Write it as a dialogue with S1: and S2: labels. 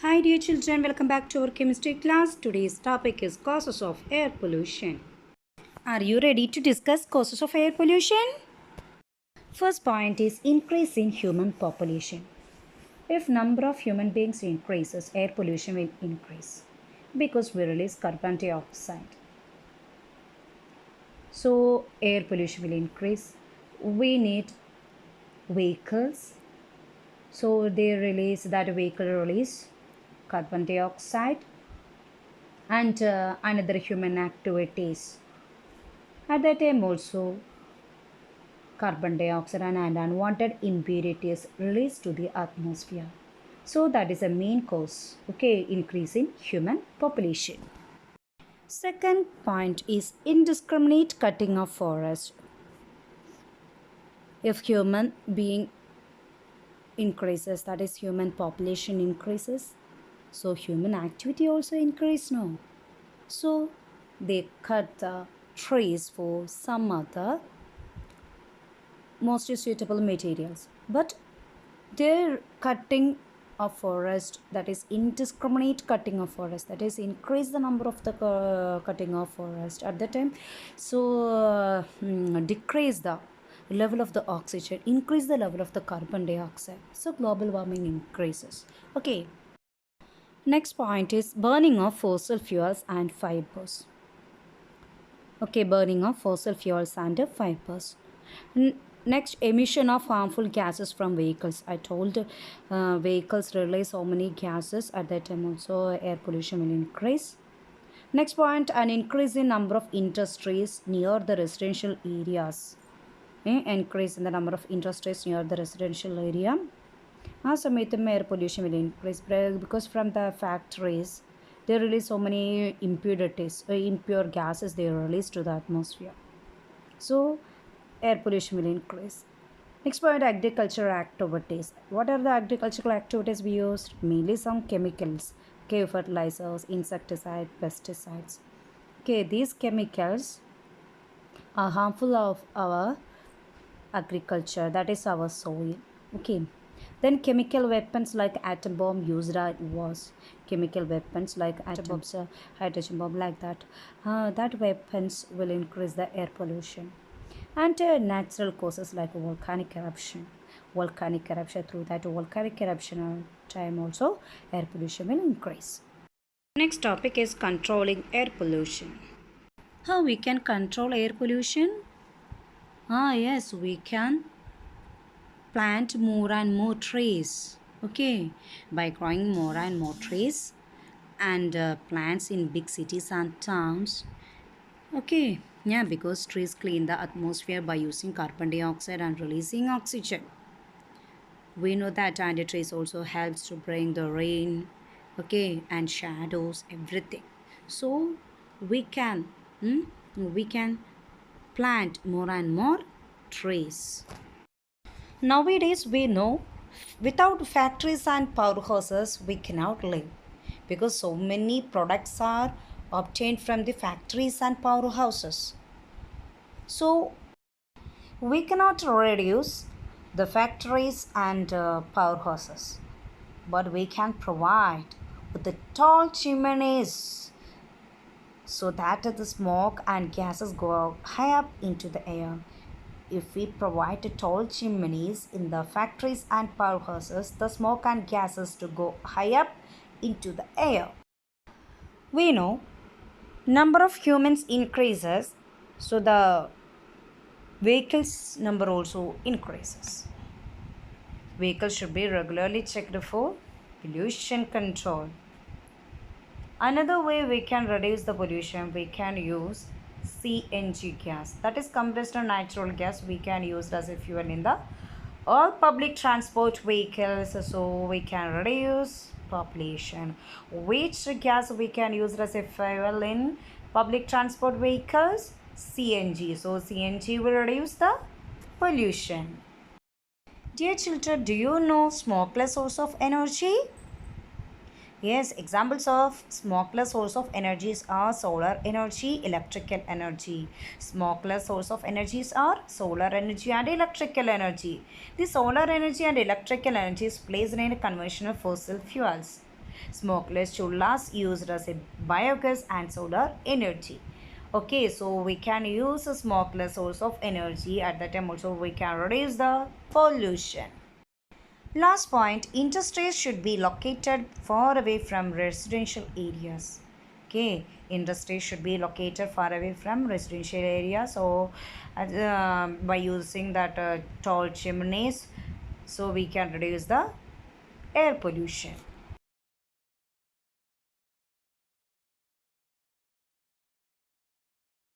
S1: Hi dear children, welcome back to our chemistry class. Today's topic is causes of air pollution. Are you ready to discuss causes of air pollution? First point is increase in human population. If number of human beings increases, air pollution will increase because we release carbon dioxide. So air pollution will increase. We need vehicles. So they release that vehicle release carbon dioxide and another human activities. At that time also carbon dioxide and unwanted impurities released to the atmosphere. So that is a main cause, okay, increase in human population. Second point is indiscriminate cutting of forest. If human being increases, that is human population increases, so human activity also increase now. So they cut the trees for some other most suitable materials, but they're cutting of forest, that is indiscriminate cutting of forest, that is increase the number of the cutting of forest at the time. So decrease the level of the oxygen, increase the level of the carbon dioxide, so global warming increases. Okay, next point is burning of fossil fuels and fibers. Okay, burning of fossil fuels and fibers. Next, emission of harmful gases from vehicles. I told vehicles release so many gases at that time also air pollution will increase. Next point, an increase in number of industries near the residential areas. Increase in the number of industries near the residential area. Samayam air pollution will increase because from the factories they release so many impurities, impure gases they release to the atmosphere. So air pollution will increase. Next point, agricultural activities. What are the agricultural activities we use? Mainly some chemicals, okay, fertilizers, insecticide, pesticides. Okay, these chemicals are harmful of our agriculture, that is our soil. Okay, then chemical weapons like atom bomb used at wars. Chemical weapons like atom bombs, hydrogen bomb, like that. That weapons will increase the air pollution. And natural causes like volcanic eruption. Volcanic eruption, through that volcanic eruption time also air pollution will increase. Next topic is controlling air pollution. How we can control air pollution? Yes, we can plant more and more trees. Okay, by growing more and more trees and plants in big cities and towns. Okay, yeah, because trees clean the atmosphere by using carbon dioxide and releasing oxygen. We know that, and trees also helps to bring the rain, okay, and shadows, everything. So we can, we can plant more and more trees. Nowadays, we know without factories and powerhouses, we cannot live because so many products are obtained from the factories and powerhouses. So, we cannot reduce the factories and powerhouses, but we can provide with the tall chimneys so that the smoke and gases go high up into the air. If we provide tall chimneys in the factories and powerhouses, the smoke and gases to go high up into the air. We know number of humans increases, so the vehicles number also increases. Vehicles should be regularly checked for pollution control. Another way we can reduce the pollution, we can use CNG gas, that is compressed natural gas. We can use as a fuel in the all public transport vehicles, so we can reduce population. Which gas we can use as a fuel in public transport vehicles? CNG. So CNG will reduce the pollution. Dear children, do you know smokeless source of energy? Yes, examples of smokeless source of energies are solar energy, electrical energy. Smokeless source of energies are solar energy and electrical energy. The solar energy and electrical energy is placed in conventional fossil fuels. Smokeless chullas used as a biogas and solar energy. Okay, so we can use a smokeless source of energy. At that time also we can reduce the pollution. Last point, industries should be located far away from residential areas. Okay, industries should be located far away from residential areas. So, by using that tall chimneys, so we can reduce the air pollution.